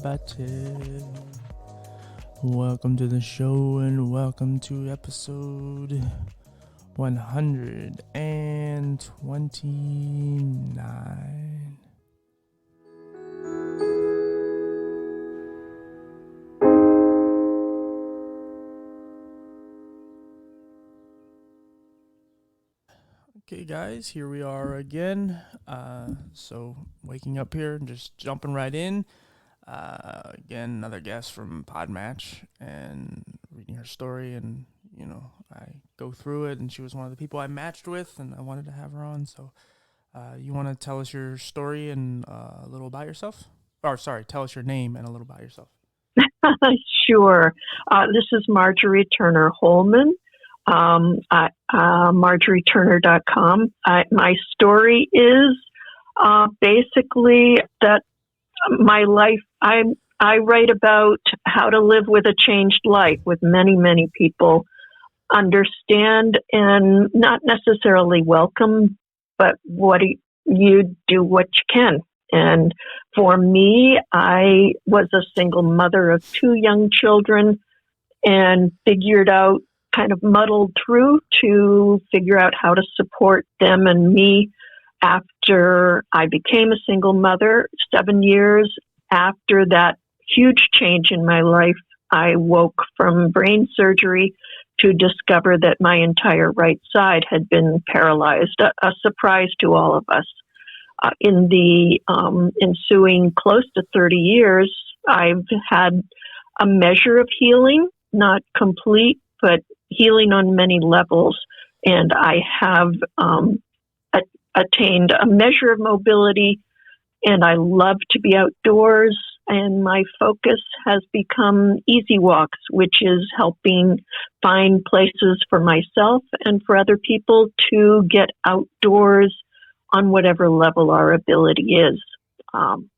everybody. Welcome to the show and welcome to episode 129. Okay, guys, here we are again. So waking up here and just jumping right in. Again, another guest from Podmatch and reading her story, and I go through it, and she was one of the people I matched with, and I wanted to have her on. So, you want to tell us your story and a little about yourself? Tell us your name and a little about yourself. Sure. This is Marjorie Turner Holman. MarjorieTurner.com. My story is basically that my life, I write about how to live with a changed life with many, many people understand and not necessarily welcome, but you do what you can. And for me, I was a single mother of 2 young children and kind of muddled through to figure out how to support them and me. After I became a single mother, 7 years after that huge change in my life, I woke from brain surgery to discover that my entire right side had been paralyzed, a surprise to all of us. In the ensuing close to 30 years, I've had a measure of healing, not complete, but healing on many levels. And I have attained a measure of mobility, and I love to be outdoors, and my focus has become easy walks, which is helping find places for myself and for other people to get outdoors on whatever level our ability is. I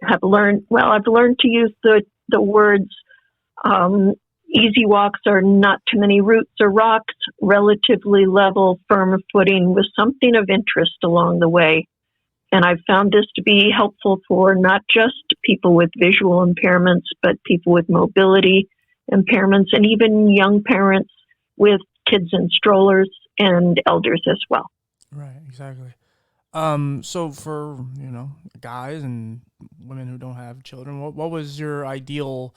have learned, I've learned to use the words easy walks are not too many roots or rocks, relatively level, firm footing with something of interest along the way. And I've found this to be helpful for not just people with visual impairments, but people with mobility impairments and even young parents with kids in strollers and elders as well. Right, exactly. So for, guys and women who don't have children, what was your ideal...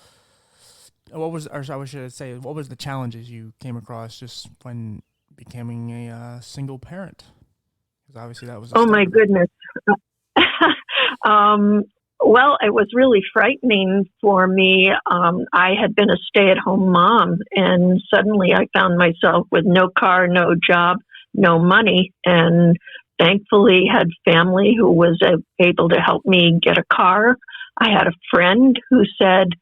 what was the challenges you came across just when becoming a single parent? Because obviously that was. Oh my goodness. Well, it was really frightening for me. I had been a stay-at-home mom, and suddenly I found myself with no car, no job, no money, and thankfully had family who was able to help me get a car. I had a friend who said,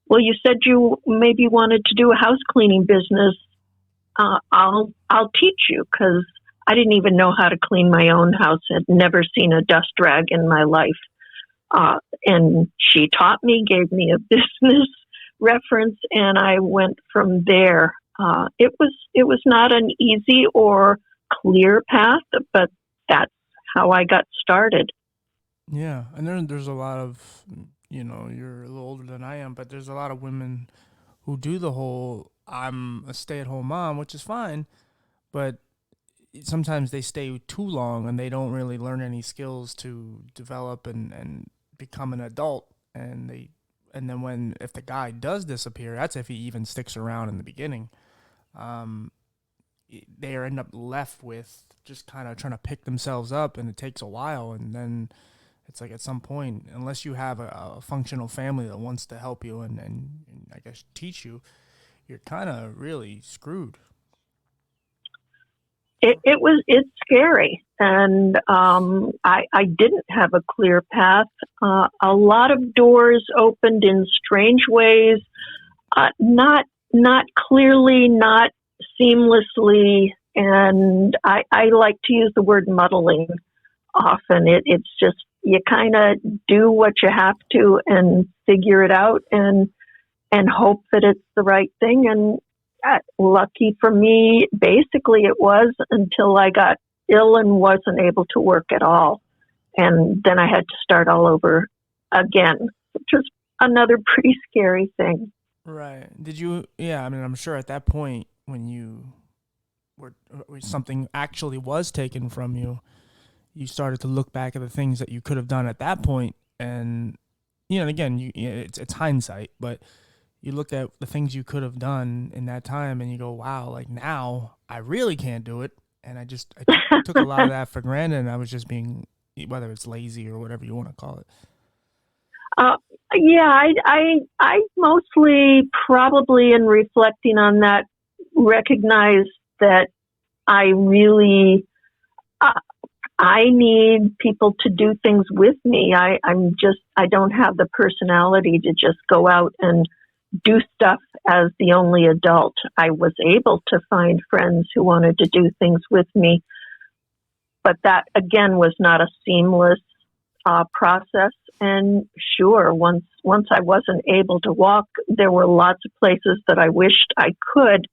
well, you said you maybe wanted to do a house cleaning business. I'll teach you, because I didn't even know how to clean my own house. Had never seen a dust rag in my life. And she taught me, gave me a business reference, and I went from there. It was not an easy or clear path, but that's how I got started. Yeah, and there's a lot of, you're a little older than I am, but there's a lot of women who do the whole, I'm a stay-at-home mom, which is fine, but sometimes they stay too long and they don't really learn any skills to develop and become an adult. And then if the guy does disappear, that's if he even sticks around in the beginning. They end up left with just kind of trying to pick themselves up, and it takes a while. And then it's like at some point, unless you have a functional family that wants to help you and I guess teach you, you're kind of really screwed. It's scary, and I didn't have a clear path. A lot of doors opened in strange ways, not clearly, not seamlessly, and I like to use the word muddling often. It's just you kind of do what you have to and figure it out and hope that it's the right thing. And lucky for me, basically it was until I got ill and wasn't able to work at all. And then I had to start all over again which was another pretty scary thing. Right. Did you? Yeah. I mean, I'm sure at that point when you when something actually was taken from you, you started to look back at the things that you could have done at that point, and again, it's hindsight, but you look at the things you could have done in that time, and you go, wow, like now I really can't do it, and I took a lot of that for granted, and I was just being, whether it's lazy or whatever you want to call it. uh, yeah, I mostly probably in reflecting on that recognize that I really uh, I need people to do things with me. I don't have the personality to just go out and do stuff as the only adult. I was able to find friends who wanted to do things with me, but that again was not a seamless process. And sure, once I wasn't able to walk, there were lots of places that I wished I could.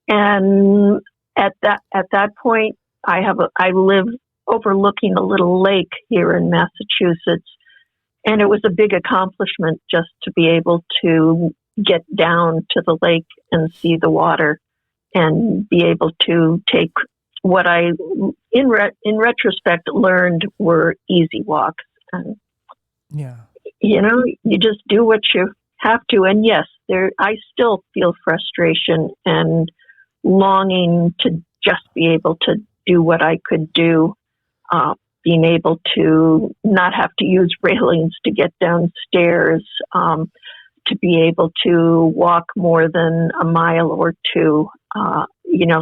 And at that point, I live overlooking a little lake here in Massachusetts, and it was a big accomplishment just to be able to get down to the lake and see the water and be able to take what I, in retrospect, learned were easy walks. And, Yeah. you just do what you have to. And yes, I still feel frustration and longing to just be able to do what I could do, being able to not have to use railings to get downstairs, to be able to walk more than a mile or two.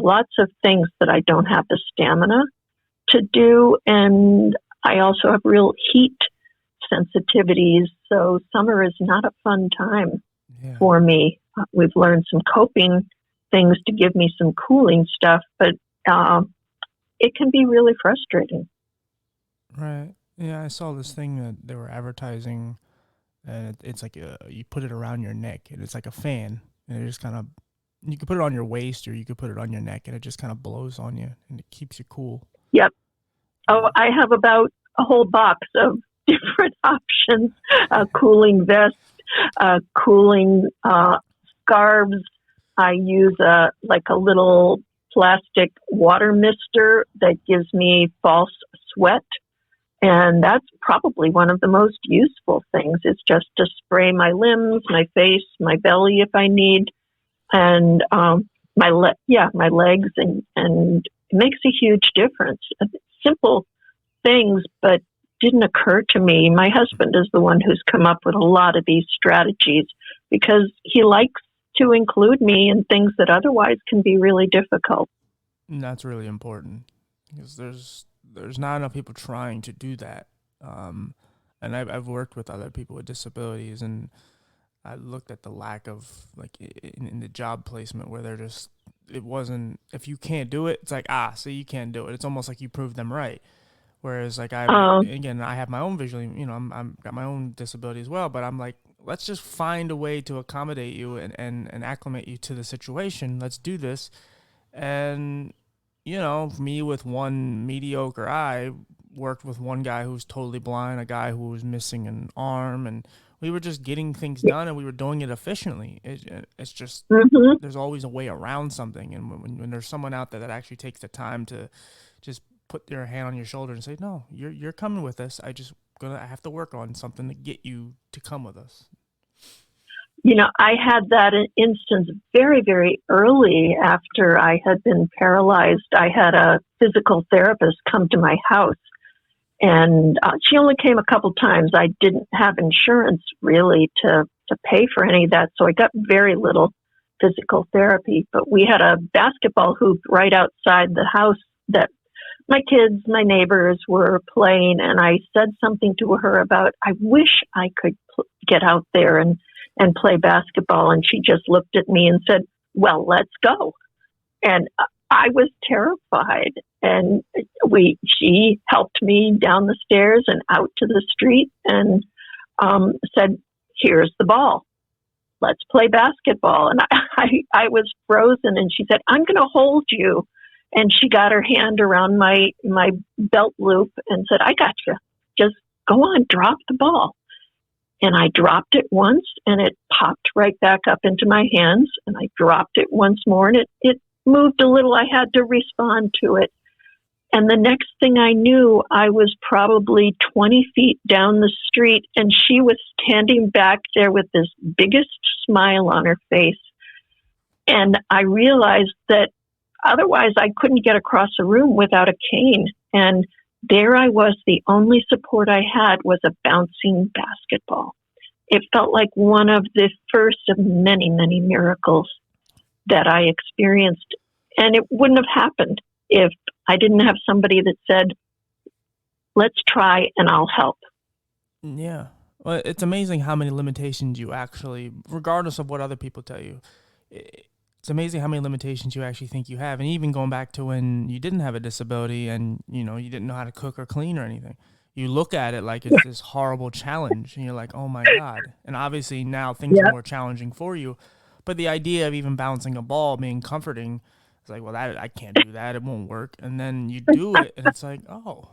Lots of things that I don't have the stamina to do. And I also have real heat sensitivities. So summer is not a fun time Yeah. for me. We've learned some coping things to give me some cooling stuff, but it can be really frustrating. Right. Yeah, I saw this thing that they were advertising, and it's like you put it around your neck, and it's like a fan, and it just kind of, you could put it on your waist or you could put it on your neck, and it just kind of blows on you, and it keeps you cool. Yep. Oh, Yeah. I have about a whole box of different options: cooling vest, cooling scarves. I use like a little plastic water mister that gives me false sweat. And that's probably one of the most useful things, is just to spray my limbs, my face, my belly if I need, and my legs, and it makes a huge difference. Simple things, but didn't occur to me. My husband is the one who's come up with a lot of these strategies because he likes to include me in things that otherwise can be really difficult. And that's really important because there's not enough people trying to do that. Um, and I've worked with other people with disabilities, and I looked at the lack of, like, in the job placement, where they're just, it wasn't, if you can't do it, it's like, so you can't do it. It's almost like you proved them right. Whereas, like, Um, again, I have my own visually, I'm got my own disability as well, but I'm like, let's just find a way to accommodate you and acclimate you to the situation. Let's do this. And, me with one mediocre eye worked with one guy who was totally blind, a guy who was missing an arm, and we were just getting things done, and we were doing it efficiently. It's just, mhm. there's always a way around something. And when there's someone out there that actually takes the time to just put their hand on your shoulder and say, no, you're coming with us. I have to work on something to get you to come with us. I had that instance very, very early after I had been paralyzed. I had a physical therapist come to my house, and she only came a couple times. I didn't have insurance really to pay for any of that, so I got very little physical therapy. But we had a basketball hoop right outside the house that my kids, my neighbors were playing, and I said something to her about, I wish I could get out there and play basketball. And she just looked at me and said, well, let's go. And I was terrified. And she helped me down the stairs and out to the street, and said, here's the ball. Let's play basketball. And I was frozen, and she said, I'm going to hold you. And she got her hand around my belt loop and said, I got you. Just go on, drop the ball. And I dropped it once and it popped right back up into my hands. And I dropped it once more and it moved a little. I had to respond to it. And the next thing I knew, I was probably 20 feet down the street and she was standing back there with this biggest smile on her face. And I realized that otherwise I couldn't get across a room without a cane. And there I was. The only support I had was a bouncing basketball. It felt like one of the first of many, many miracles that I experienced. And it wouldn't have happened if I didn't have somebody that said, let's try and I'll help. Yeah. Well, it's amazing how many limitations you actually, regardless of what other people tell you, it's amazing how many limitations you actually think you have. And even going back to when you didn't have a disability and, you know, you didn't know how to cook or clean or anything, you look at it like it's this horrible challenge and you're like, oh my God. And obviously now things are Yeah. more challenging for you. But the idea of even bouncing a ball being comforting, it's like, well, that I can't do that. It won't work. And then you do it and it's like, oh,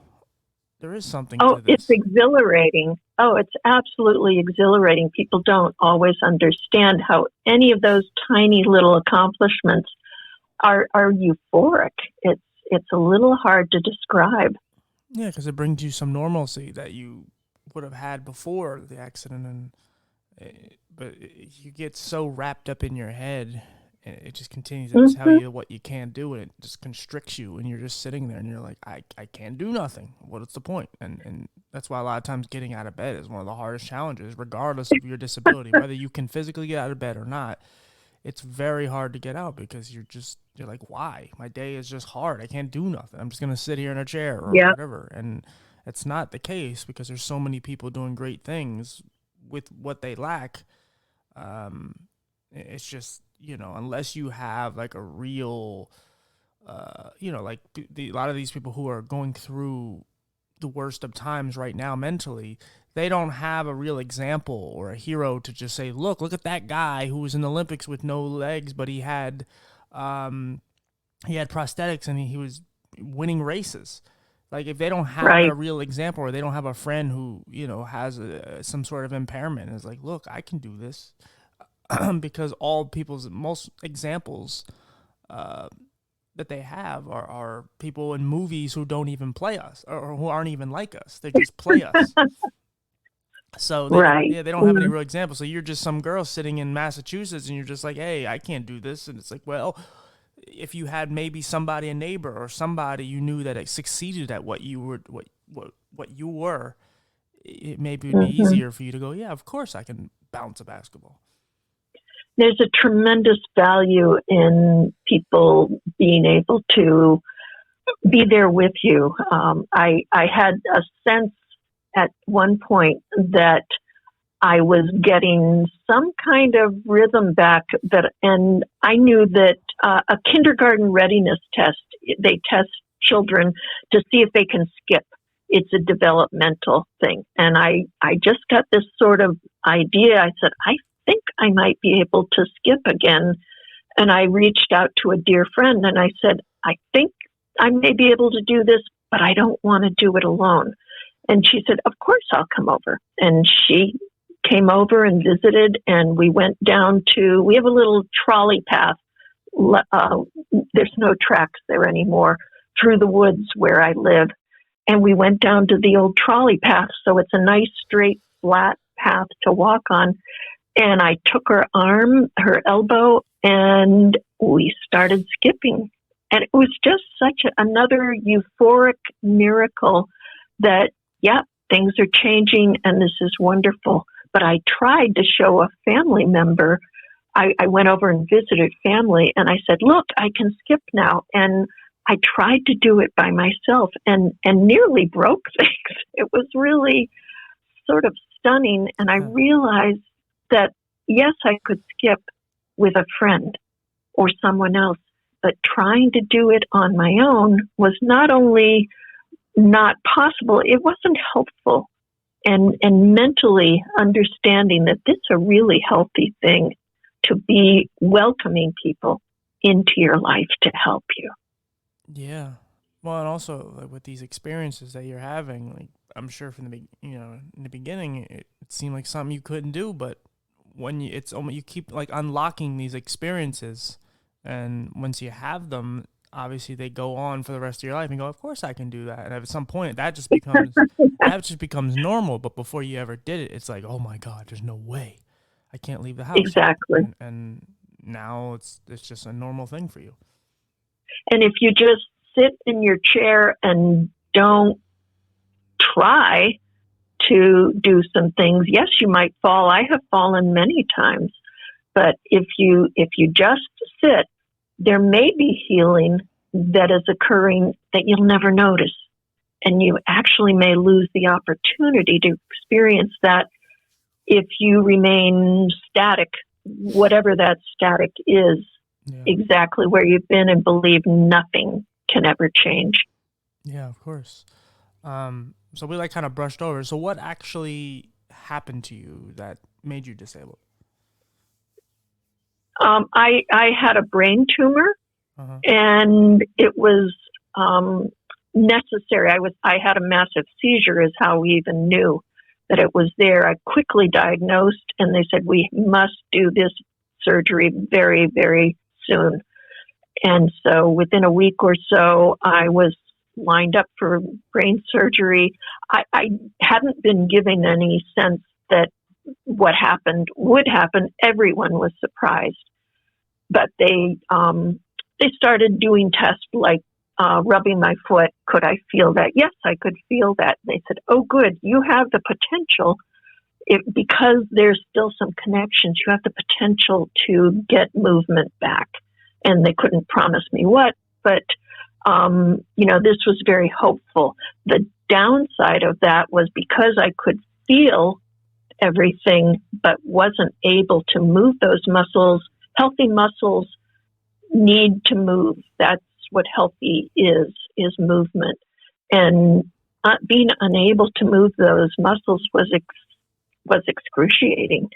there is something Oh, to it's this. exhilarating. Oh, it's absolutely exhilarating. People don't always understand how any of those tiny little accomplishments are euphoric. It's a little hard to describe. Yeah, because it brings you some normalcy that you would have had before the accident, and you get so wrapped up in your head, and it just continues to tell Hmm. you what you can't do, and it just constricts you, and you're just sitting there, and you're like, I can't do nothing. What's the point? And that's why a lot of times getting out of bed is one of the hardest challenges, regardless of your disability, whether you can physically get out of bed or not. It's very hard to get out because you're like, why? My day is just hard. I can't do nothing. I'm just gonna sit here in a chair or Yeah. whatever. And it's not the case because there's so many people doing great things with what they lack. Um, it's just, you know, unless you have like a real, you know, like a lot of these people who are going through the worst of times right now mentally, they don't have a real example or a hero to just say, look at that guy who was in the Olympics with no legs, but um, he had prosthetics and he was winning races. Like if they don't have a Right. real example or they don't have a friend who, you know, has some sort of impairment, it's like, look, I can do this. Because all people's most examples uh, that they have are people in movies who don't even play us or who aren't even like us. They just play us. So they don't, Right. yeah, they don't have any real examples. So you're just some girl sitting in Massachusetts and you're just like, hey, I can't do this. And it's like, well, if you had maybe somebody, a neighbor or somebody you knew that succeeded at what you were, what you were, it maybe would be Hmm. easier for you to go, yeah, of course I can bounce a basketball. There's a tremendous value in people being able to be there with you. I had a sense at one point that I was getting some kind of rhythm back and I knew that a kindergarten readiness test, they test children to see if they can skip. It's a developmental thing. And I just got this sort of idea. I said, I think I might be able to skip again. And I reached out to a dear friend and I said, I think I may be able to do this, but I don't want to do it alone. And she said, of course I'll come over. And she came over and visited, and we went down to, we have a little trolley path. Uh, there's no tracks there anymore through the woods where I live. And we went down to the old trolley path. So it's a nice, straight, flat path to walk on. And I took her arm, her elbow, and we started skipping. And it was just another euphoric miracle that, yeah, things are changing and this is wonderful. But I tried to show a family member. I went over and visited family and I said, look, I can skip now. And I tried to do it by myself and nearly broke things. It was really sort of stunning. And I realized that, yes, I could skip with a friend or someone else, but trying to do it on my own was not only not possible, it wasn't helpful. And mentally understanding that this is a really healthy thing to be welcoming people into your life to help you. Yeah. Well, and also like with these experiences that you're having, like I'm sure from the in the beginning, it seemed like something you couldn't do, but when it's almost, you keep like unlocking these experiences, and once you have them, obviously they go on for the rest of your life and go, of course I can do that. And at some point that just becomes normal. But before you ever did it, it's like, oh my God, there's no way I can't leave the house. Exactly. And now it's just a normal thing for you. And if you just sit in your chair and don't try to do some things, yes, you might fall. I have fallen many times, but if you just sit, there may be healing that is occurring that you'll never notice, and you actually may lose the opportunity to experience that if you remain static, whatever that static is, Yeah. exactly where you've been, and believe nothing can ever change. Yeah, of course. So we like kind of brushed over. So what actually happened to you that made you disabled? I had a brain tumor, Uh-huh. and it was necessary. I had a massive seizure, is how we even knew that it was there. I quickly diagnosed, and they said we must do this surgery very, very soon. And so within a week or so, I was lined up for brain surgery. I hadn't been given any sense that what happened would happen. Everyone was surprised, but they started doing tests like rubbing my foot. Could I feel that? Yes, I could feel that. They said, "Oh, good, you have the potential." Because there's still some connections, you have the potential to get movement back. And they couldn't promise me what, but this was very hopeful. The downside of that was because I could feel everything but wasn't able to move those muscles. Healthy muscles need to move. That's what healthy is movement. And being unable to move those muscles was excruciating.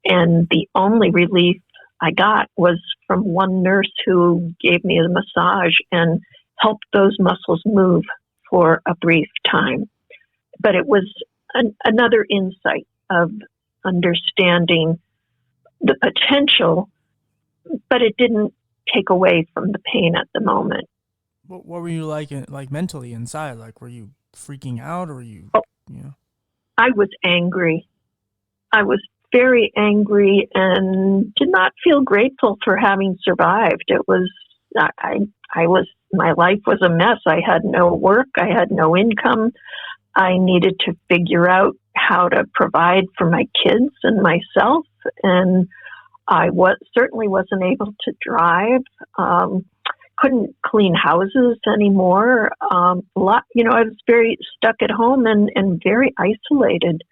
And the only relief I got was from one nurse who gave me a massage and helped those muscles move for a brief time. But it was another insight of understanding the potential, but it didn't take away from the pain at the moment. What were you like mentally inside? Like, were you freaking out, or were you, Oh, you know? I was angry. I was very angry and did not feel grateful for having survived. It was, my life was a mess. I had no work. I had no income. I needed to figure out how to provide for my kids and myself. And I certainly wasn't able to drive. Couldn't clean houses anymore. I was very stuck at home and very isolated.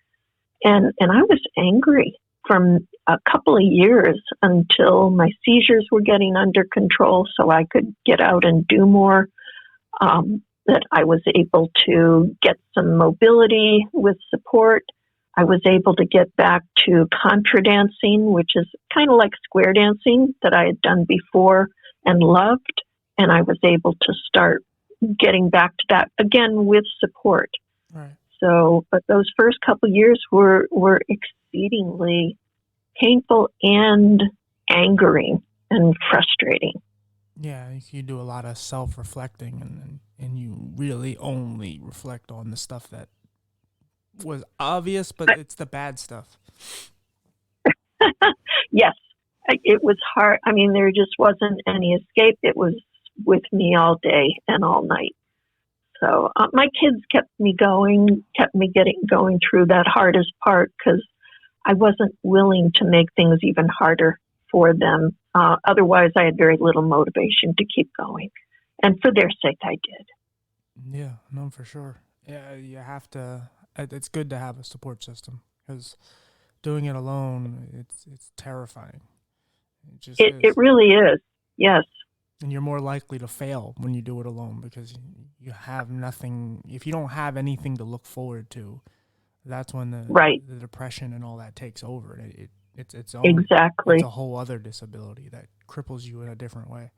And I was angry from a couple of years until my seizures were getting under control so I could get out and do more, that I was able to get some mobility with support. I was able to get back to contra dancing, which is kind of like square dancing that I had done before and loved. And I was able to start getting back to that again with support. Right. So, but those first couple of years were exceedingly painful and angering and frustrating. Yeah, you do a lot of self-reflecting, and you really only reflect on the stuff that was obvious, but it's the bad stuff. Yes, it was hard. I mean, there just wasn't any escape. It was with me all day and all night. So my kids kept me going, kept me going through that hardest part because I wasn't willing to make things even harder for them. Otherwise, I had very little motivation to keep going. And for their sake, I did. Yeah, no, for sure. Yeah, you have to. It's good to have a support system, because doing it alone, it's terrifying. It just It is. really is. Yes. And you're more likely to fail when you do it alone, because you have nothing. If you don't have anything to look forward to, that's when Right. the depression and all that takes over. It's its own. It's Exactly. a whole other disability that cripples you in a different way.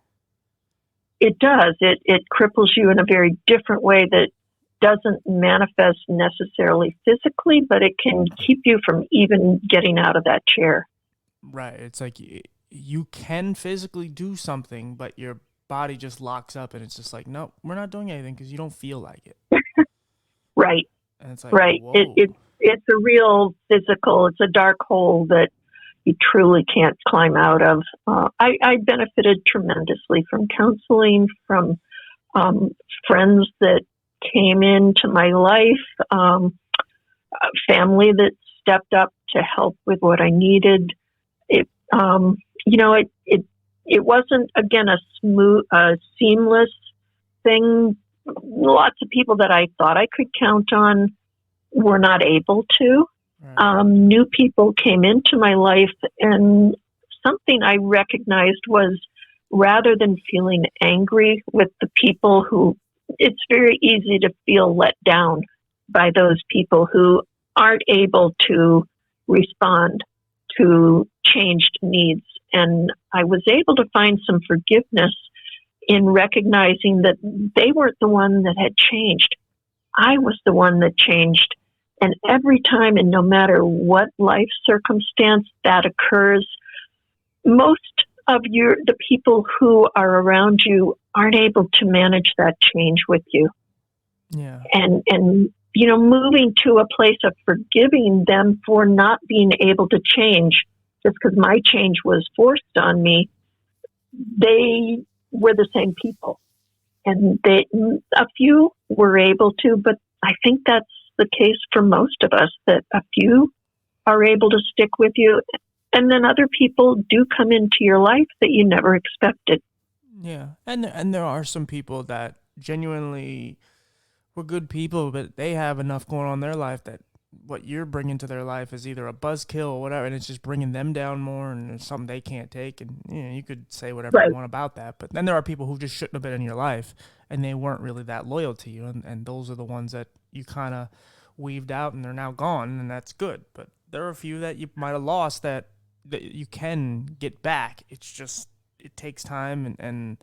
It does. It cripples you in a very different way that doesn't manifest necessarily physically, but it can keep you from even getting out of that chair. Right. It's like you can physically do something, but your body just locks up and it's just like, nope, we're not doing anything because you don't feel like it. Right, And it's like, right. whoa. It's a real physical. It's a dark hole that you truly can't climb out of. I benefited tremendously from counseling, from um, friends that came into my life, family that stepped up to help with what I needed. It, you know, it wasn't again a smooth, seamless thing. Lots of people that I thought I could count on were not able to. Right. New people came into my life, and something I recognized was rather than feeling angry with the people who, it's very easy to feel let down by those people who aren't able to respond to changed needs. And I was able to find some forgiveness in recognizing that they weren't the one that had changed. I was the one that changed. And every time, and no matter what life circumstance that occurs, most of the people who are around you aren't able to manage that change with you. Yeah. And you know, moving to a place of forgiving them for not being able to change just because my change was forced on me, they were the same people. And a few were able to, but I think that's the case for most of us, that a few are able to stick with you. And then other people do come into your life that you never expected. Yeah. And there are some people that genuinely were good people, but they have enough going on in their life that what you're bringing to their life is either a buzzkill or whatever, and it's just bringing them down more, and it's something they can't take. And you know, you could say whatever you Right. want about that, but then there are people who just shouldn't have been in your life, and they weren't really that loyal to you, and those are the ones that you kind of weaved out, and they're now gone, and that's good. But there are a few that you might have lost that you can get back. It's just it takes time and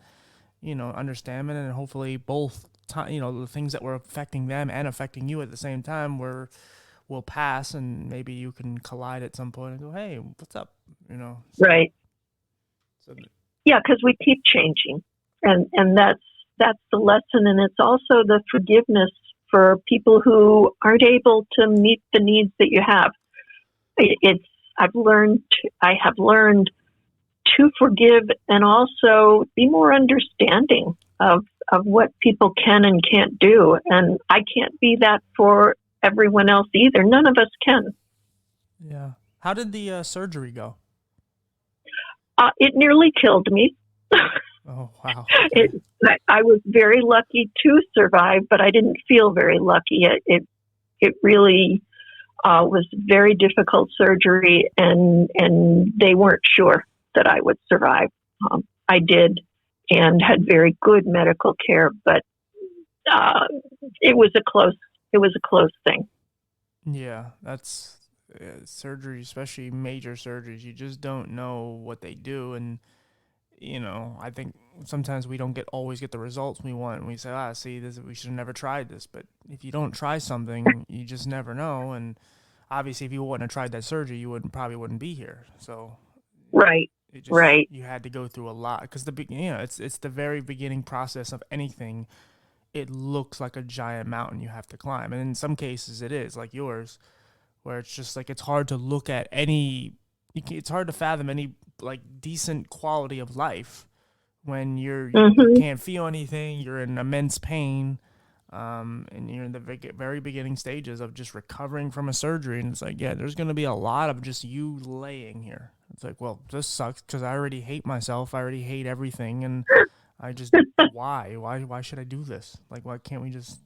you know understanding, and hopefully both time, you know, the things that were affecting them and affecting you at the same time will pass, and maybe you can collide at some point and go, hey, what's up, you know. Right. So Yeah, because we keep changing, and that's the lesson, and it's also the forgiveness for people who aren't able to meet the needs that you have. It's I have learned to forgive and also be more understanding of what people can and can't do. And I can't be that for everyone else either. None of us can. yeah, how did the surgery go? It nearly killed me. Oh wow, okay. I was very lucky to survive, but I didn't feel very lucky. It really was very difficult surgery, and they weren't sure that I would survive. I did, and had very good medical care, but uh, it was a close thing. Yeah, that's surgery, especially major surgeries. You just don't know what they do, and you know, I think sometimes we don't get always get the results we want, and we say, ah, see, this we should have never tried this. But if you don't try something, you just never know. And obviously, if you wouldn't have tried that surgery, you wouldn't be here. So Right, it just right. you had to go through a lot because you know it's the very beginning process of anything. It looks like a giant mountain you have to climb, and in some cases it is like yours, where it's just like it's hard to look at any. It's hard to fathom any like decent quality of life when you Hmm. can't feel anything, you're in immense pain, and you're in the very beginning stages of just recovering from a surgery, and it's like, yeah, there's going to be a lot of just you laying here. It's like, well, this sucks because I already hate myself, I already hate everything, and I just why should I do this? Like, why can't we just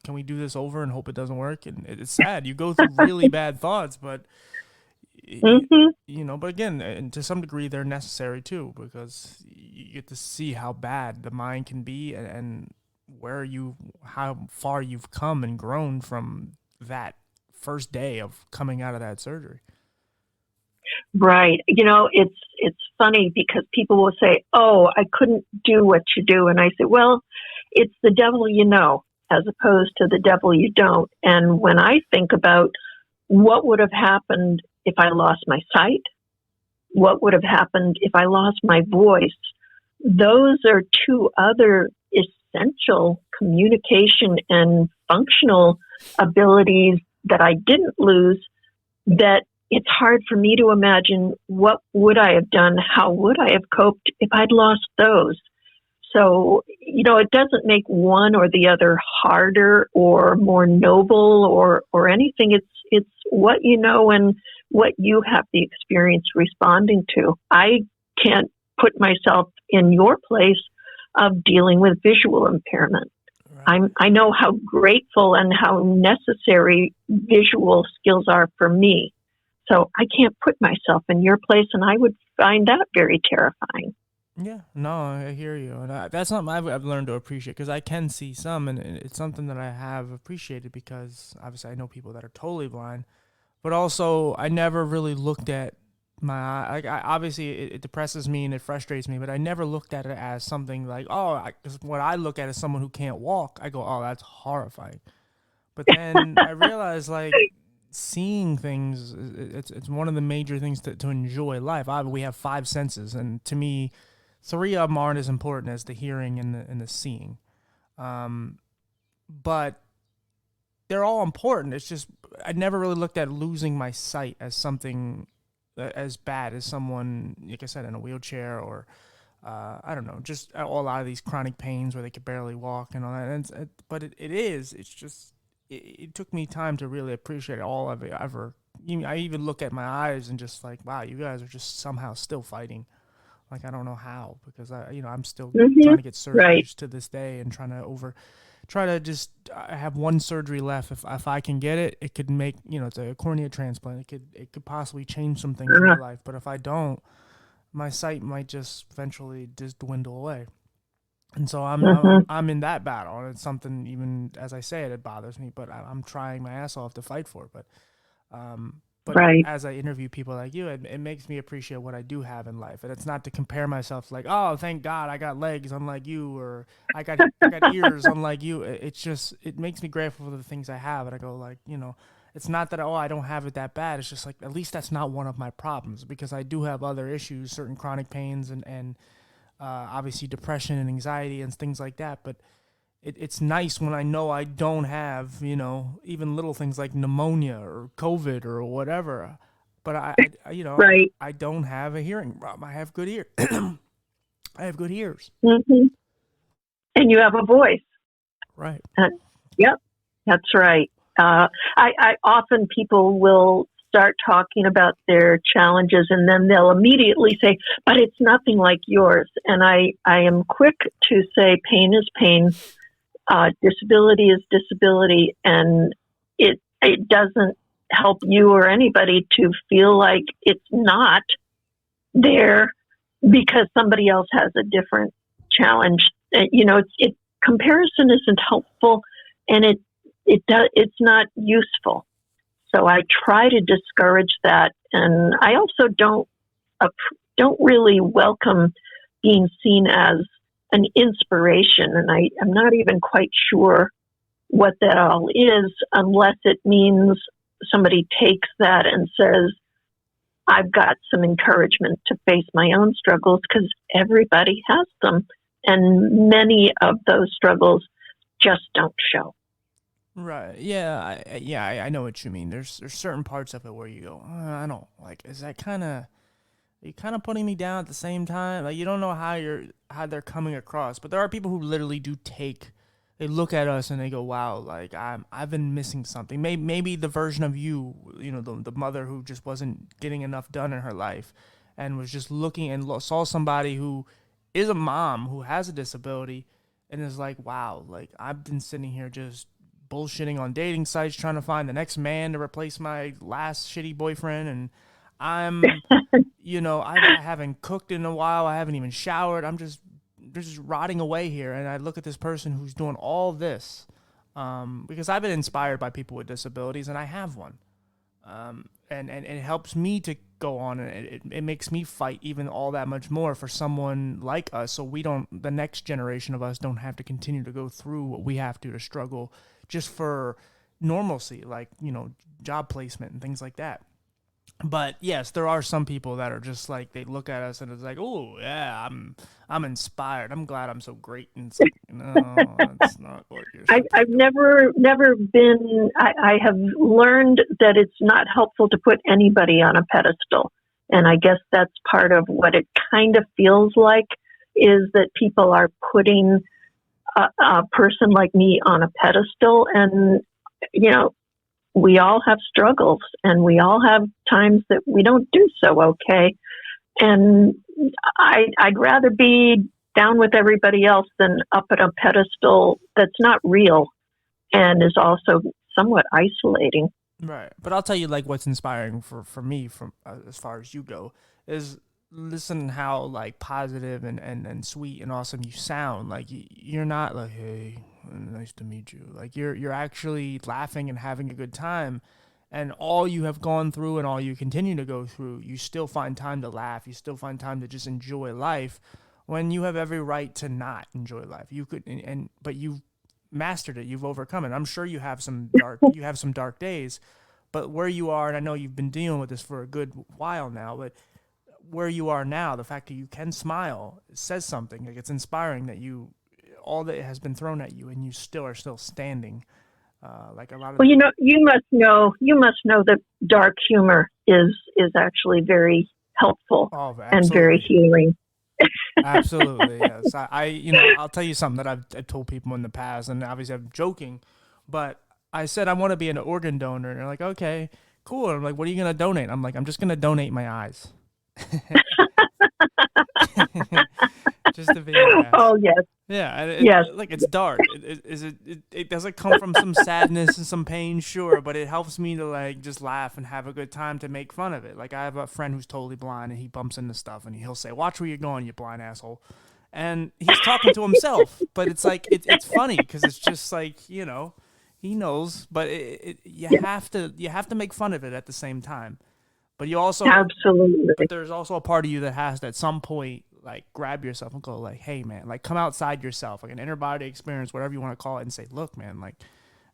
can we do this over and hope it doesn't work? And it's sad. You go through really bad thoughts, but Hmm. you know, but again, and to some degree, they're necessary too because you get to see how bad the mind can be and where how far you've come and grown from that first day of coming out of that surgery. Right. You know, it's funny because people will say, "Oh, I couldn't do what you do," and I say, "Well, it's the devil, you know." as opposed to the devil you don't. And when I think about what would have happened if I lost my sight, what would have happened if I lost my voice, those are two other essential communication and functional abilities that I didn't lose, that it's hard for me to imagine what would I have done, how would I have coped if I'd lost those. So, it doesn't make one or the other harder or more noble or anything. It's what you know and what you have the experience responding to. I can't put myself in your place of dealing with visual impairment. Right. I know how grateful and how necessary visual skills are for me. So I can't put myself in your place, and I would find that very terrifying. Yeah, no, I hear you, and that's something I've learned to appreciate because I can see some, and it's something that I have appreciated because obviously I know people that are totally blind, but also I never really looked at my eye. Like, obviously it depresses me and it frustrates me, but I never looked at it as something like, oh, 'cause what I look at as someone who can't walk, I go, oh, that's horrifying. But then I realized, like, seeing things, it's one of the major things to enjoy life. We have five senses, and to me, three of them aren't as important as the hearing and the seeing. Um, but they're all important. It's just I never really looked at losing my sight as something as bad as someone, like I said, in a wheelchair or I don't know, just a lot of these chronic pains where they could barely walk and all that. But it is. It's just it took me time to really appreciate all of it ever. I even look at my eyes and just like, wow, you guys are just somehow still fighting. Like, I don't know how, because I'm still Mm-hmm. trying to get Right. surgeries to this day and try to just I have one surgery left. If I can get it, it could make, it's a cornea transplant. It could possibly change some things in my Uh, life. But if I don't, my sight might just eventually just dwindle away. And so mm-hmm. I'm in that battle, and it's something, even as I say it, it bothers me. But I'm trying my ass off to fight for it. But Right. as I interview people like you, it makes me appreciate what I do have in life, and it's not to compare myself to, like, oh, thank God I got legs unlike you, or I got ears unlike you. It's just, it makes me grateful for the things I have, and I go, like, it's not that, oh, I don't have it that bad. It's just like, at least that's not one of my problems, because I do have other issues, certain chronic pains, and obviously depression and anxiety and things like that. But it's nice when I know I don't have, even little things like pneumonia or COVID or whatever. But Right. I don't have a hearing problem. I have good ear. I have good ears. Mm-hmm. And you have a voice. Right. Uh, yep, that's right. I often people will start talking about their challenges and then they'll immediately say, but it's nothing like yours. And I am quick to say pain is pain. Disability is disability, and it doesn't help you or anybody to feel like it's not there because somebody else has a different challenge. Comparison isn't helpful, and it's not useful. So I try to discourage that, and I also don't really welcome being seen as an inspiration, and I'm not even quite sure what that all is, unless it means somebody takes that and says, I've got some encouragement to face my own struggles, because everybody has them, and many of those struggles just don't show. Right. Yeah. I know what you mean. There's certain parts of it where you go, I don't like. Is that kind of, are you kind of putting me down at the same time? Like, you don't know how they're coming across, but there are people who literally do they look at us and they go, wow, like, I've been missing something. Maybe the version of you, the mother who just wasn't getting enough done in her life, and was just looking and saw somebody who is a mom who has a disability, and is like, wow, like, I've been sitting here just bullshitting on dating sites trying to find the next man to replace my last shitty boyfriend, and I'm I haven't cooked in a while. I haven't even showered. I'm just rotting away here. And I look at this person who's doing all this, because I've been inspired by people with disabilities, and I have one. And it helps me to go on, and it makes me fight even all that much more for someone like us, so the next generation of us don't have to continue to go through what we have to struggle just for normalcy, like, job placement and things like that. But yes, there are some people that are just like, they look at us and it's like, oh yeah, I'm inspired. I'm glad I'm so great. And it's like, no, that's not what you're I've supposed to. never been. I have learned that it's not helpful to put anybody on a pedestal, and I guess that's part of what it kind of feels like, is that people are putting a person like me on a pedestal, and you know, we all have struggles, and we all have times that we don't do so okay, and I'd rather be down with everybody else than up at a pedestal that's not real and is also somewhat isolating. Right. But I'll tell you, like, what's inspiring for me, from as far as you go, is listen how, like, positive and sweet and awesome you sound. Like, you're not like, hey, nice to meet you. Like, you're actually laughing and having a good time. And all you have gone through and all you continue to go through, you still find time to laugh. You still find time to just enjoy life, when you have every right to not enjoy life. You could, but you've mastered it. You've overcome it. I'm sure you have some dark days, but where you are, and I know you've been dealing with this for a good while now, but where you are now, the fact that you can smile, it says something. Like, it's inspiring that all that has been thrown at you, and you still are still standing. Like a lot of. Well, you must know that dark humor is actually very helpful Oh, and very absolutely. healing. Absolutely, yes. I'll tell you something that I've told people in the past, and obviously I'm joking, but I said I want to be an organ donor, and they're like, okay, cool. And I'm like, what are you gonna donate? I'm like, I'm just gonna donate my eyes, just to be an ass. Oh yes, Yeah, and yes, like, it's dark. It doesn't come from some sadness and some pain, sure, but it helps me to, like, just laugh and have a good time, to make fun of it. Like, I have a friend who's totally blind, and he bumps into stuff, and he'll say, "Watch where you're going, you blind asshole," and he's talking to himself. But it's like, it's funny because it's just like, he knows, but yes, you have to make fun of it at the same time. But you also but absolutely. there's also a part of you that has to, at some point, like, grab yourself and go, like, hey man, like, come outside yourself, like an inner body experience, whatever you want to call it, and say, look man, like,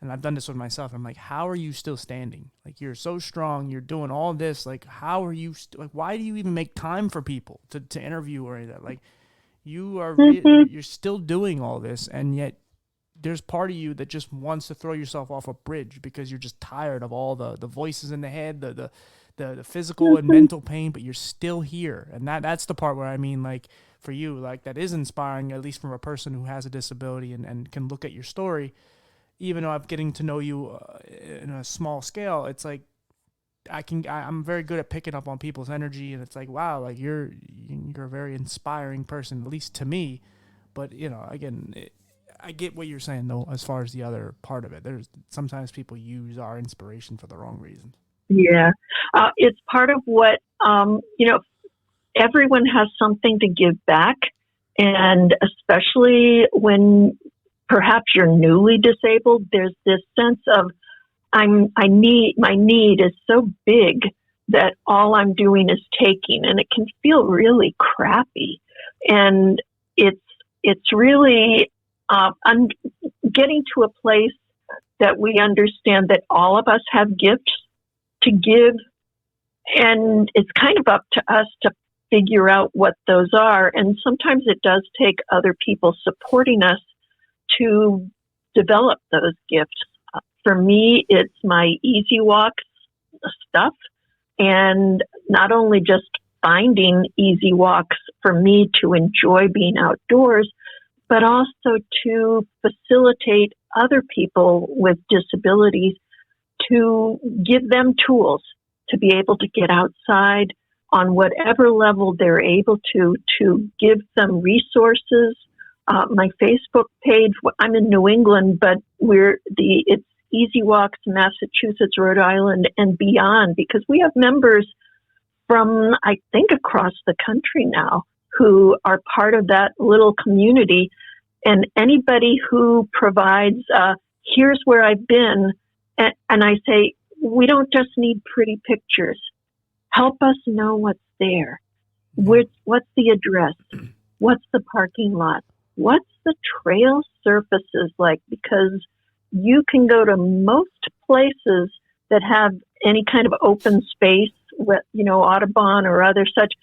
and I've done this with myself, I'm like, how are you still standing? Like, you're so strong, you're doing all this, like, how are you like, why do you even make time for people to interview or anything? Like, Hmm. you're still doing all this, and yet there's part of you that just wants to throw yourself off a bridge because you're just tired of all the voices in the head, the physical and Hmm. mental pain, but you're still here. And that's the part where, I mean, like, for you, like, that is inspiring, at least from a person who has a disability, and can look at your story. Even though I'm getting to know you in a small scale, it's like, I'm very good at picking up on people's energy, and it's like, wow, like, you're a very inspiring person, at least to me. But, again, I get what you're saying, though, as far as the other part of it. There's sometimes people use our inspiration for the wrong reasons. Yeah, it's part of what everyone has something to give back, and especially when perhaps you're newly disabled, there's this sense of my need is so big that all I'm doing is taking, and it can feel really crappy. And it's it's really I'm getting to a place that we understand that all of us have gifts to give, and it's kind of up to us to figure out what those are. And sometimes it does take other people supporting us to develop those gifts. For me, it's my easy walk stuff, and not only just finding easy walks for me to enjoy being outdoors, but also to facilitate other people with disabilities, to give them tools to be able to get outside on whatever level they're able to give them resources. My Facebook page, I'm in New England, but it's Easy Walks, Massachusetts, Rhode Island, and beyond, because we have members from, I think, across the country now who are part of that little community. And anybody who provides, here's where I've been, and I say, we don't just need pretty pictures. help us know what's there. Yeah. What's the address? What's the parking lot? What's the trail surfaces like? Because you can go to most places that have any kind of open space, Audubon or other such,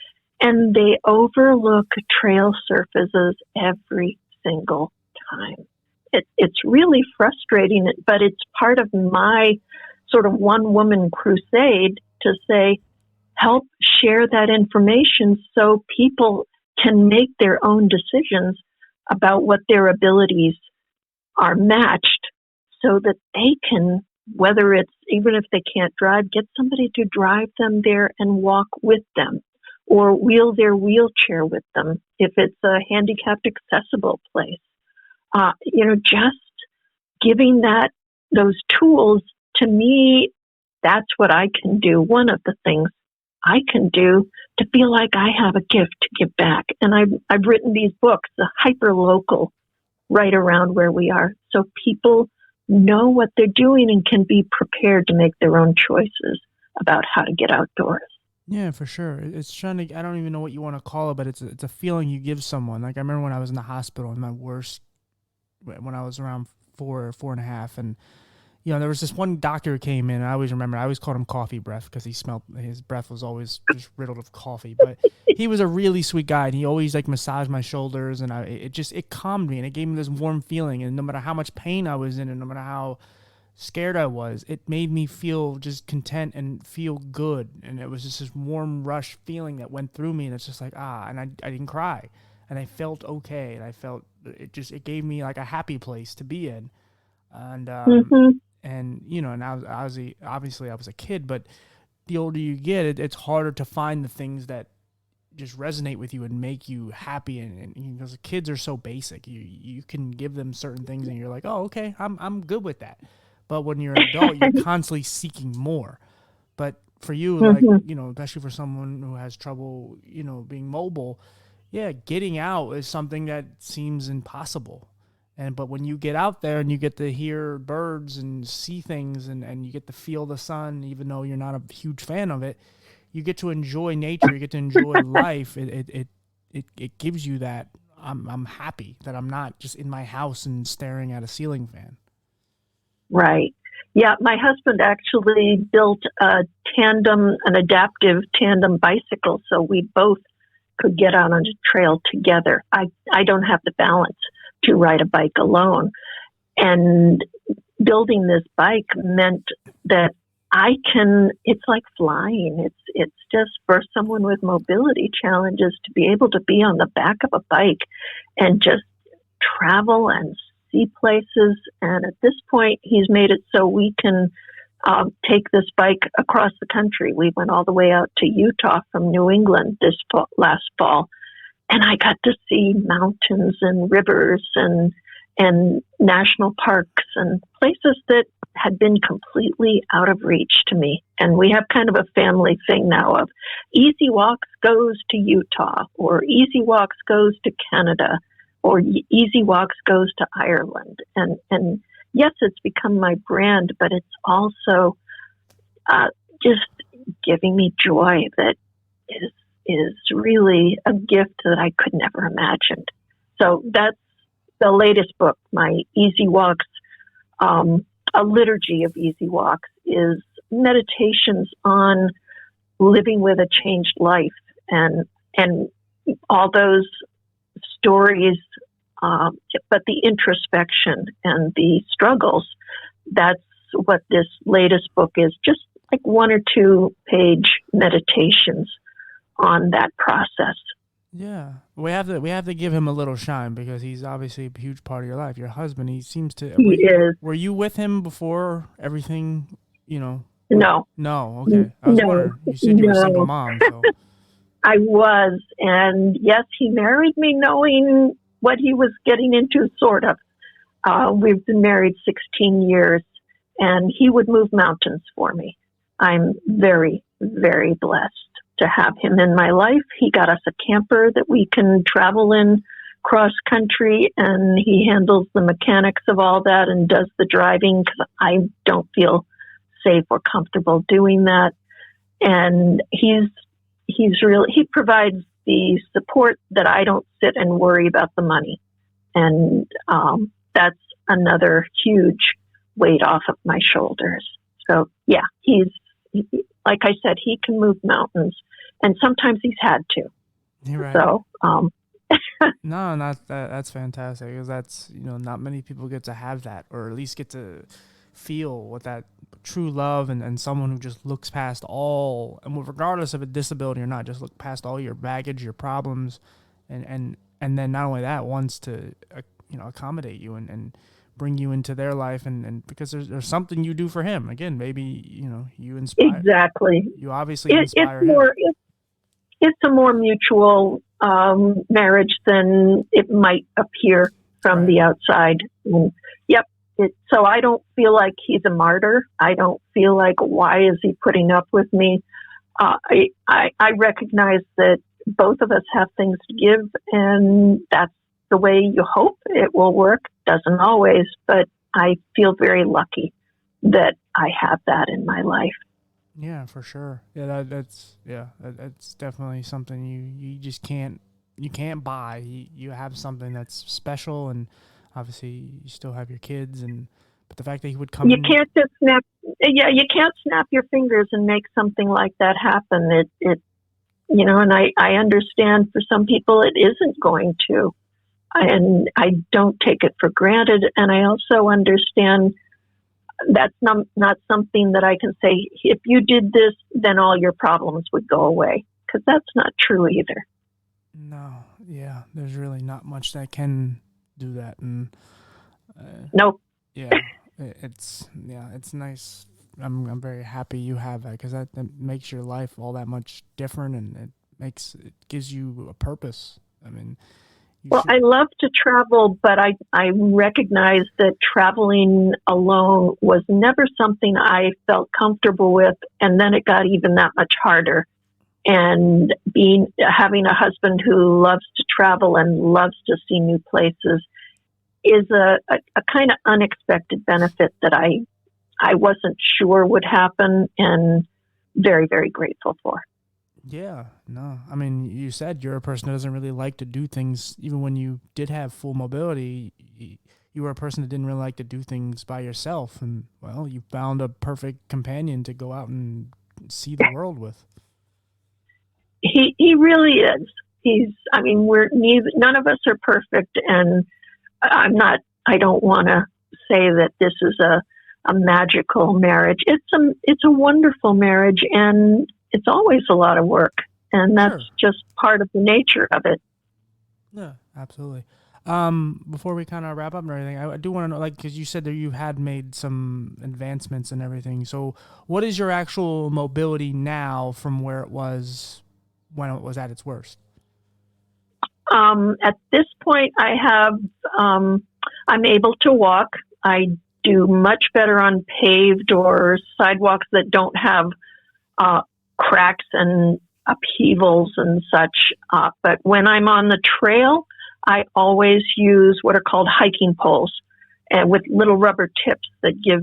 and they overlook trail surfaces every single time. It's really frustrating, but it's part of my sort of one-woman crusade to say, help share that information so people can make their own decisions about what their abilities are matched so that they can, whether it's, even if they can't drive, get somebody to drive them there and walk with them or wheel their wheelchair with them if it's a handicapped accessible place. Just giving those tools, to me, that's what I can do. One of the things I can do to feel like I have a gift to give back. And I've written these books, the hyper local, right around where we are, so people know what they're doing and can be prepared to make their own choices about how to get outdoors. Yeah, for sure. It's trying to, I don't even know what you want to call it, but it's a feeling you give someone. Like I remember when I was in the hospital in my worst, when I was around 4 and a half, and there was this one doctor who came in, and I always remember, I always called him coffee breath because his breath was always just riddled with coffee. But he was a really sweet guy, and he always like massaged my shoulders, and it calmed me, and it gave me this warm feeling. And no matter how much pain I was in, and no matter how scared I was, it made me feel just content and feel good. And it was just this warm rush feeling that went through me, and it's just like, and I didn't cry, and I felt okay, and I felt it gave me like a happy place to be in. And and I was obviously I was a kid, but the older you get, it's harder to find the things that just resonate with you and make you happy. And because the kids are so basic, you can give them certain things, and you're like, oh, okay, I'm good with that. But when you're an adult, you're constantly seeking more. But for you, like especially for someone who has trouble, being mobile, yeah, getting out is something that seems impossible. But when you get out there and you get to hear birds and see things, and you get to feel the sun, even though you're not a huge fan of it, you get to enjoy nature. You get to enjoy life. It gives you that. I'm happy that I'm not just in my house and staring at a ceiling fan. Right. Yeah, my husband actually built an adaptive tandem bicycle, so we both could get out on a trail together. I don't have the balance to ride a bike alone. And building this bike meant that it's like flying. It's just for someone with mobility challenges to be able to be on the back of a bike and just travel and see places. And at this point, he's made it so we can take this bike across the country. We went all the way out to Utah from New England last fall. And I got to see mountains and rivers and national parks and places that had been completely out of reach to me. And we have kind of a family thing now of Easy Walks goes to Utah, or Easy Walks goes to Canada, or Easy Walks goes to Ireland. And yes, it's become my brand, but it's also just giving me joy that is really a gift that I could never imagined. So that's the latest book, my Easy Walks, a liturgy of Easy Walks, is meditations on living with a changed life and all those stories, but the introspection and the struggles, that's what this latest book is, just like 1 or 2 page meditations on that process. Yeah, we have to give him a little shine because he's obviously a huge part of your life. Your husband, he seems to. He is. Were you with him before everything? No. No. Okay. I was wondering. You said you were a single mom, so. I was, and yes, he married me knowing what he was getting into, sort of. We've been married 16 years, and he would move mountains for me. I'm very, very blessed to have him in my life. He got us a camper that we can travel in cross country, and he handles the mechanics of all that and does the driving because I don't feel safe or comfortable doing that. and he provides the support that I don't sit and worry about the money, and that's another huge weight off of my shoulders. So yeah, like I said, he can move mountains, and sometimes he's had to. You're right. So No, not that. That's fantastic because that's not many people get to have that, or at least get to feel what that true love and someone who just looks past all, and regardless of a disability or not, just look past all your baggage, your problems, and then not only that, wants to accommodate you and bring you into their life, and because there's something you do for him. Again, maybe you inspire. Exactly. You obviously inspire him. It's a more mutual marriage than it might appear from the outside. And, yep. So I don't feel like he's a martyr. I don't feel like, why is he putting up with me? I recognize that both of us have things to give, and that's the way you hope it will work. Doesn't always, but I feel very lucky that I have that in my life. Yeah, for sure. Yeah, that's definitely something you just can't buy. You have something that's special, and obviously you still have your kids, but the fact that he would come, you can't just snap. Yeah, you can't snap your fingers and make something like that happen. And I understand for some people it isn't going to, and I don't take it for granted. And I also understand that's not something that I can say, if you did this, then all your problems would go away, because that's not true either. No, yeah, there's really not much that can do that, and nope. Yeah, it's nice. I'm very happy you have that, because that makes your life all that much different, and it gives you a purpose. I mean, I love to travel, but I recognize that traveling alone was never something I felt comfortable with, and then it got even that much harder. And having a husband who loves to travel and loves to see new places is a kind of unexpected benefit that I wasn't sure would happen, and very, very grateful for. Yeah, no. I mean, you said you're a person who doesn't really like to do things. Even when you did have full mobility, you were a person that didn't really like to do things by yourself. And, well, you found a perfect companion to go out and see the world with. He really is. None of us are perfect, and I don't want to say that this is a magical marriage. It's a wonderful marriage, and it's always a lot of work, and that's just part of the nature of it. Yeah, absolutely. Before we kind of wrap up and everything, I do want to know, because you said that you had made some advancements and everything. So what is your actual mobility now from where it was when it was at its worst? At this point, I'm able to walk. I do much better on paved or sidewalks that don't have cracks and upheavals and such. But when I'm on the trail, I always use what are called hiking poles, and with little rubber tips that give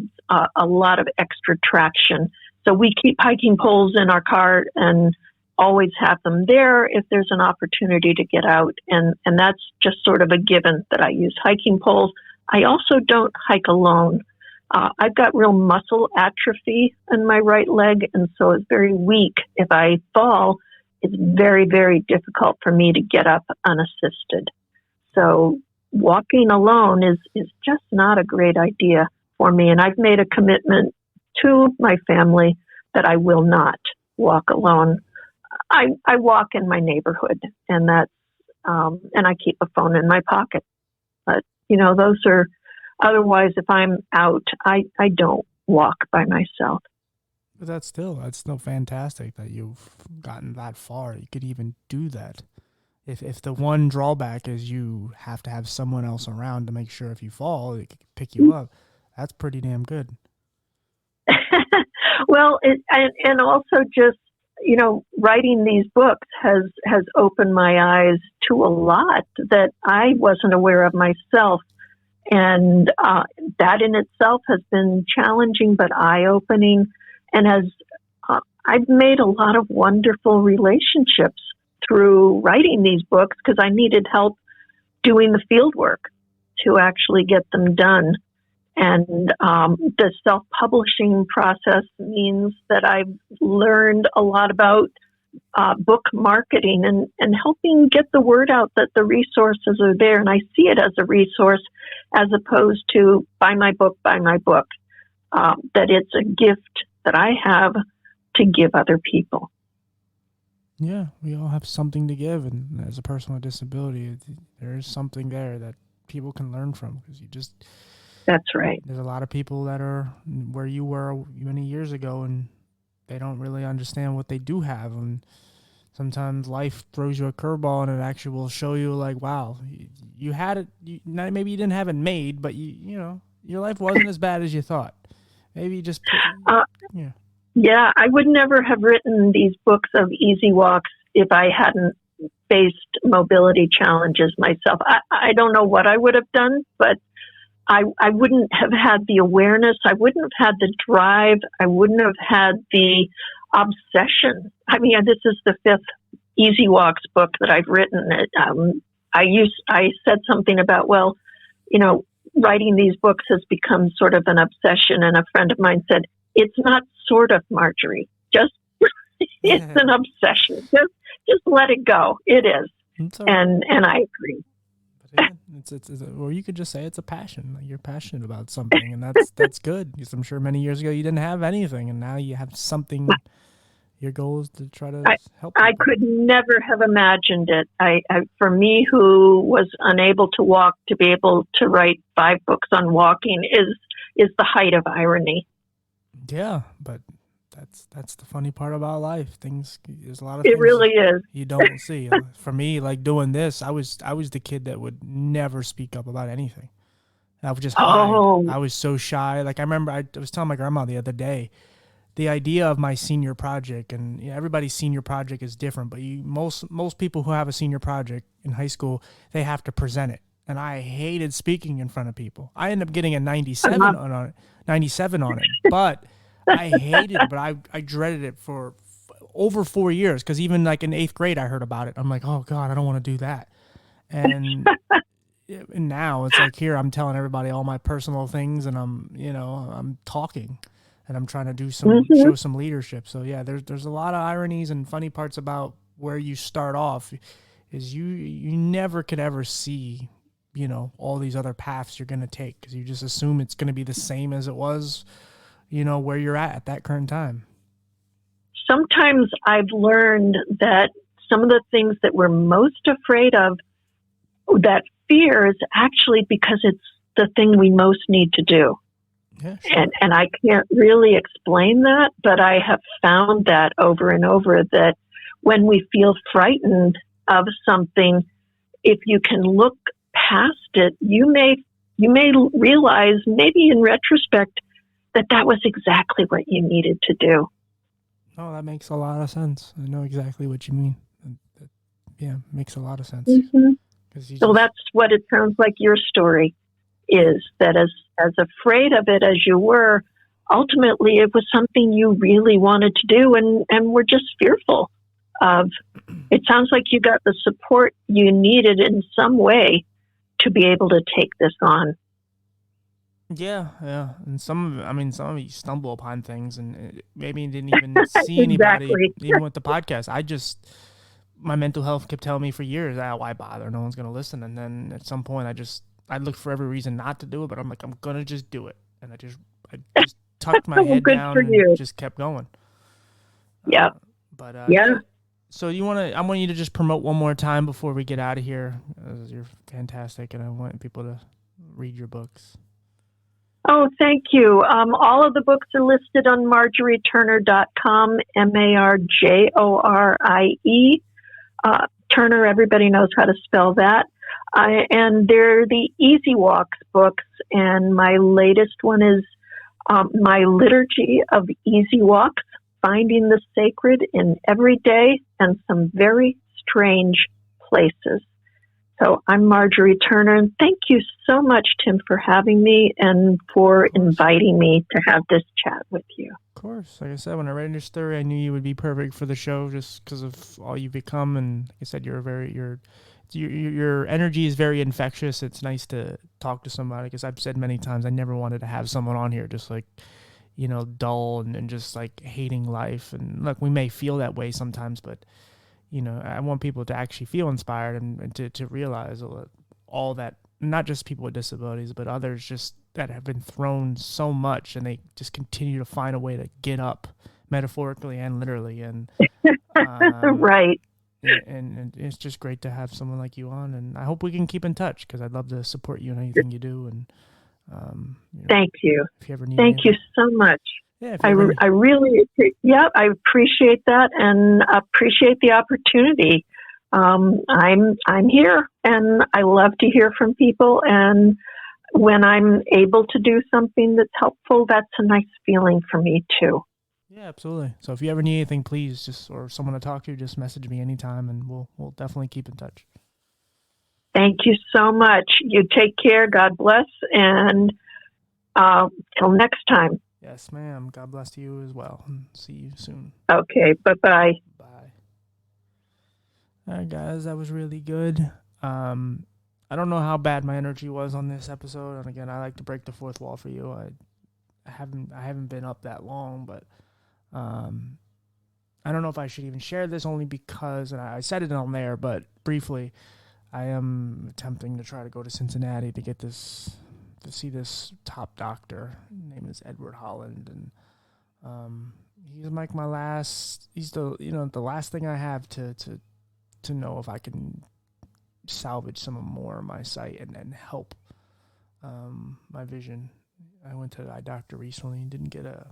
a lot of extra traction. So we keep hiking poles in our car and always have them there if there's an opportunity to get out. And that's just sort of a given that I use hiking poles. I also don't hike alone. I've got real muscle atrophy in my right leg, and so it's very weak. If I fall, it's very, very difficult for me to get up unassisted. So walking alone is just not a great idea for me. And I've made a commitment to my family that I will not walk alone. I walk in my neighborhood, and that's and I keep a phone in my pocket. But those are otherwise. If I'm out, I don't walk by myself. But that's still fantastic that you've gotten that far. You could even do that. If the one drawback is you have to have someone else around to make sure if you fall, they can pick you up, that's pretty damn good. Well, and also just writing these books has opened my eyes to a lot that I wasn't aware of myself. And that in itself has been challenging but eye-opening, and has I've made a lot of wonderful relationships through writing these books because I needed help doing the field work to actually get them done. And the self-publishing process means that I've learned a lot about book marketing and helping get the word out that the resources are there. And I see it as a resource as opposed to buy my book, that it's a gift that I have to give other people. Yeah, we all have something to give, and as a person with disability, there is something there that people can learn from, because That's right. There's a lot of people that are where you were many years ago, and they don't really understand what they do have, and sometimes life throws you a curveball, and it actually will show you, like, wow, you had it. Maybe you didn't have it made, but you know your life wasn't as bad as you thought. Maybe you just yeah. Yeah, I would never have written these books of easy walks if I hadn't faced mobility challenges myself. I don't know what I would have done, but I wouldn't have had the awareness. I wouldn't have had the drive. I wouldn't have had the obsession. I mean, this is the 5th Easy Walks book that I've written. I said something about, well, writing these books has become sort of an obsession. And a friend of mine said, it's not sort of, Marjorie. Just it's an obsession. Just let it go. It is. And I agree. It's or you could just say it's a passion. Like, you're passionate about something, and that's good. Because I'm sure many years ago you didn't have anything, and now you have something. Your goal is to try to help people. I could never have imagined it. For me, who was unable to walk, to be able to write 5 books on walking is the height of irony. Yeah, but that's the funny part about life. There's a lot of things it really is. You don't see. For me, like doing this, I was the kid that would never speak up about anything. I would just hide. I was so shy. Like, I remember I was telling my grandma the other day, the idea of my senior project, and everybody's senior project is different, but most people who have a senior project in high school, they have to present it. And I hated speaking in front of people. I ended up getting a 97 on it, but I hated it. But I dreaded it for over 4 years, because even like in 8th grade, I heard about it. I'm like, oh God, I don't want to do that. And now it's like, here I'm telling everybody all my personal things, and I'm talking, and I'm trying to do show some leadership. So yeah, there's a lot of ironies and funny parts about where you start off. Is you never could ever see, all these other paths you're going to take, because you just assume it's going to be the same as it was, where you're at that current time. Sometimes I've learned that some of the things that we're most afraid of, that fear, is actually because it's the thing we most need to do. Yeah, sure. And I can't really explain that, but I have found that over and over, that when we feel frightened of something, if you can look past it, you may realize, maybe in retrospect, that was exactly what you needed to do. Oh, that makes a lot of sense. I know exactly what you mean. Yeah, makes a lot of sense. Mm-hmm. So that's what it sounds like your story is, that as afraid of it as you were, ultimately it was something you really wanted to do, and were just fearful of. It sounds like you got the support you needed in some way to be able to take this on. Yeah. And some of you stumble upon things, and maybe you didn't even see anybody. Exactly. Even with the podcast, my mental health kept telling me for years, why bother? No one's going to listen. And then at some point, I looked for every reason not to do it, but I'm like, I'm going to just do it. And I just tucked my head down and just kept going. Yeah. Yeah. So I want you to just promote one more time before we get out of here. You're fantastic, and I want people to read your books. Oh, thank you. All of the books are listed on MarjorieTurner.com, MarJorie. Turner, everybody knows how to spell that. And they're the Easy Walks books, and my latest one is my Liturgy of Easy Walks, Finding the Sacred in Everyday and Some Very Strange Places. So I'm Marjorie Turner, and thank you so much, Tim, for having me and for inviting me to have this chat with you. course. Like I said, when I read your story, I knew you would be perfect for the show just because of all you've become. And like I said, your energy is very infectious. It's nice to talk to somebody because I've said many times I never wanted to have someone on here just like, dull and just like hating life. And look, we may feel that way sometimes, but I want people to actually feel inspired and to realize all that, not just people with disabilities, but others just that have been thrown so much and they just continue to find a way to get up metaphorically and literally. Um, Right. and it's just great to have someone like you on. And I hope we can keep in touch because I'd love to support you in anything you do. And, um, you know, Thank you. if you ever need Thank you anything. so much. Yeah, if I, you ever I really, yeah, I appreciate that and appreciate the opportunity. I'm here, and I love to hear from people. And when I'm able to do something that's helpful, that's a nice feeling for me too. Yeah, absolutely. So if you ever need anything, please or someone to talk to, just message me anytime, and we'll definitely keep in touch. Thank you so much. You take care. God bless, and till next time. Yes, ma'am. God bless you as well. See you soon. Okay. Bye bye. Bye. All right, guys, that was really good. Um, I don't know how bad my energy was on this episode, and again, I like to break the fourth wall for you. I haven't been up that long, but um, I don't know if I should even share this only because, and I said it on there, but briefly, I am attempting to try to go to Cincinnati to see this top doctor. His name is Edward Holland, and he's like my last. He's the last thing I have to know if I can salvage some more of my sight and help my vision. I went to the eye doctor recently and didn't get a.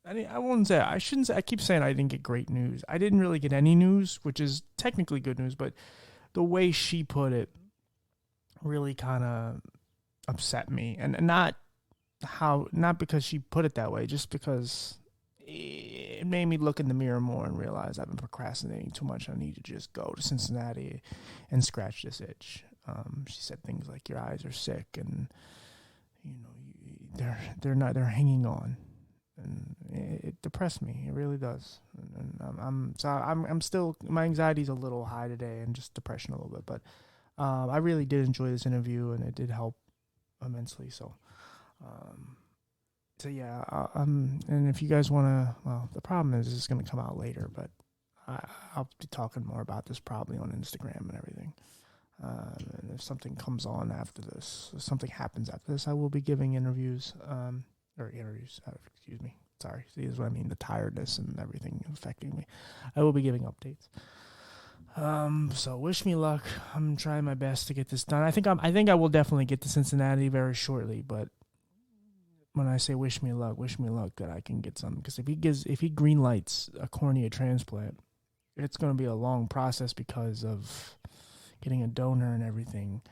I won't say I shouldn't say. I keep saying I didn't get great news. I didn't really get any news, which is technically good news, but the way she put it really kind of upset me, and not because she put it that way, just because it made me look in the mirror more and realize I've been procrastinating too much. I need to just go to Cincinnati and scratch this itch. She said things like your eyes are sick, and they're hanging on, and it depressed me. It really does. And I'm still, my anxiety's a little high today, and just depression a little bit. But I really did enjoy this interview, and it did help immensely. Um, so yeah, and if you guys want to, well, the problem is it's going to come out later, but I'll be talking more about this probably on Instagram and everything. And if something comes on after this, if something happens after this, I will be giving interviews, excuse me. Sorry, see, is what I mean. The tiredness and everything affecting me. I will be giving updates. So wish me luck. I'm trying my best to get this done. I think I will definitely get to Cincinnati very shortly, but when I say wish me luck that I can get some, because if he green lights a cornea transplant, it's going to be a long process because of getting a donor and everything.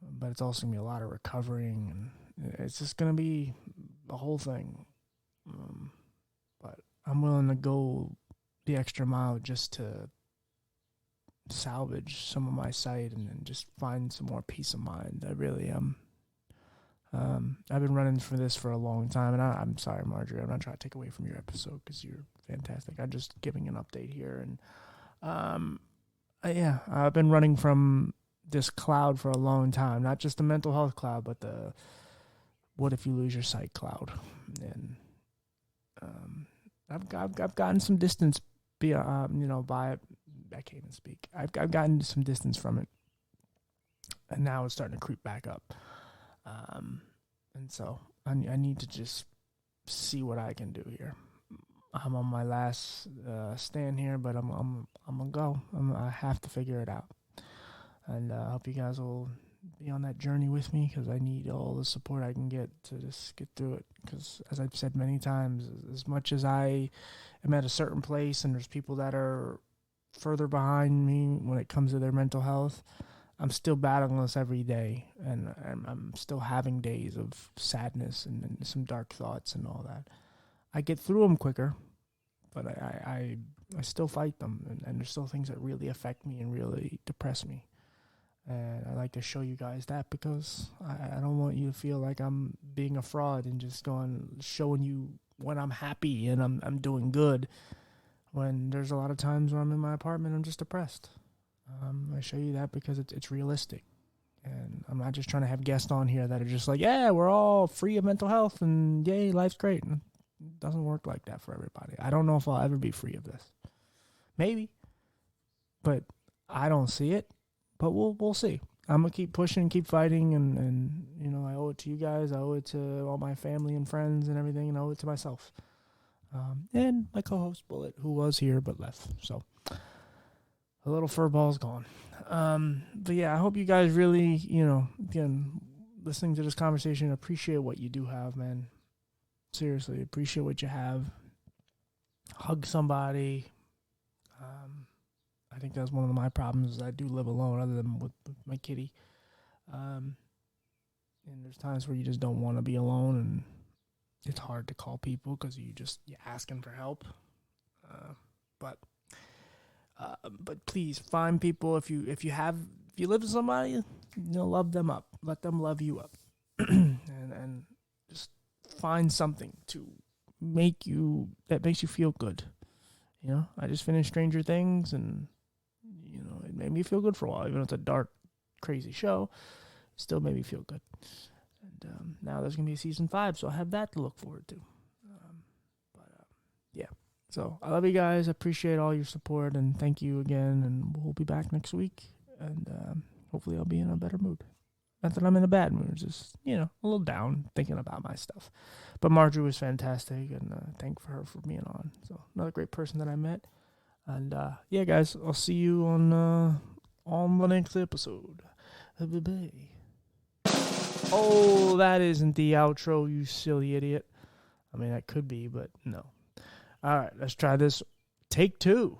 But it's also going to be a lot of recovering, and it's just going to be a whole thing. But I'm willing to go the extra mile just to salvage some of my sight and just find some more peace of mind. I really am. I've been running for this for a long time, and I'm sorry, Marjorie. I'm not trying to take away from your episode because you're fantastic. I'm just giving an update here, and yeah, I've been running from this cloud for a long time. Not just the mental health cloud, but the what if you lose your sight cloud. And I've gotten some distance, by it. I can't even speak. I've gotten some distance from it, and now it's starting to creep back up. And so I need to just see what I can do here. I'm on my last stand here, but I'm gonna go. I have to figure it out, and I hope you guys will be on that journey with me because I need all the support I can get to just get through it. Because as I've said many times, as much as I am at a certain place, and there's people that are further behind me when it comes to their mental health, I'm still battling this every day, and I'm still having days of sadness and some dark thoughts and all that. I get through them quicker, but I still fight them, and there's still things that really affect me and really depress me. And I like to show you guys that because I don't want you to feel like I'm being a fraud and just showing you when I'm happy and I'm doing good. When there's a lot of times when I'm in my apartment, I'm just depressed. I show you that because it's realistic. And I'm not just trying to have guests on here that are just like, yeah, we're all free of mental health and yay, life's great. And it doesn't work like that for everybody. I don't know if I'll ever be free of this. Maybe. But I don't see it. But we'll see. I'm going to keep pushing, keep fighting. And, you know, I owe it to you guys. I owe it to all my family and friends and everything. And I owe it to myself. And my co-host Bullet, who was here but left. So a little furball's gone. But yeah, I hope you guys really, you know, again, listening to this conversation, appreciate what you do have, man. Seriously, appreciate what you have. Hug somebody. I think that's one of my problems is I do live alone other than with my kitty. And there's times where you just don't want to be alone and it's hard to call people because you're asking for help. But please find people if you live with somebody, you know, love them up, let them love you up, and just find something to makes you feel good. You know, I just finished Stranger Things, and you know, it made me feel good for a while, even though it's a dark, crazy show. It still made me feel good. And now there's gonna be a season 5, so I have that to look forward to. Yeah. So I love you guys. I appreciate all your support, and thank you again. And we'll be back next week, and hopefully I'll be in a better mood. Not that I'm in a bad mood, just, you know, a little down thinking about my stuff. But Marjorie was fantastic, and thank her for being on. So another great person that I met. And yeah, guys, I'll see you on the next episode. Bye-bye. Oh, that isn't the outro, you silly idiot. I mean, that could be, but no. All right, let's try this. Take 2.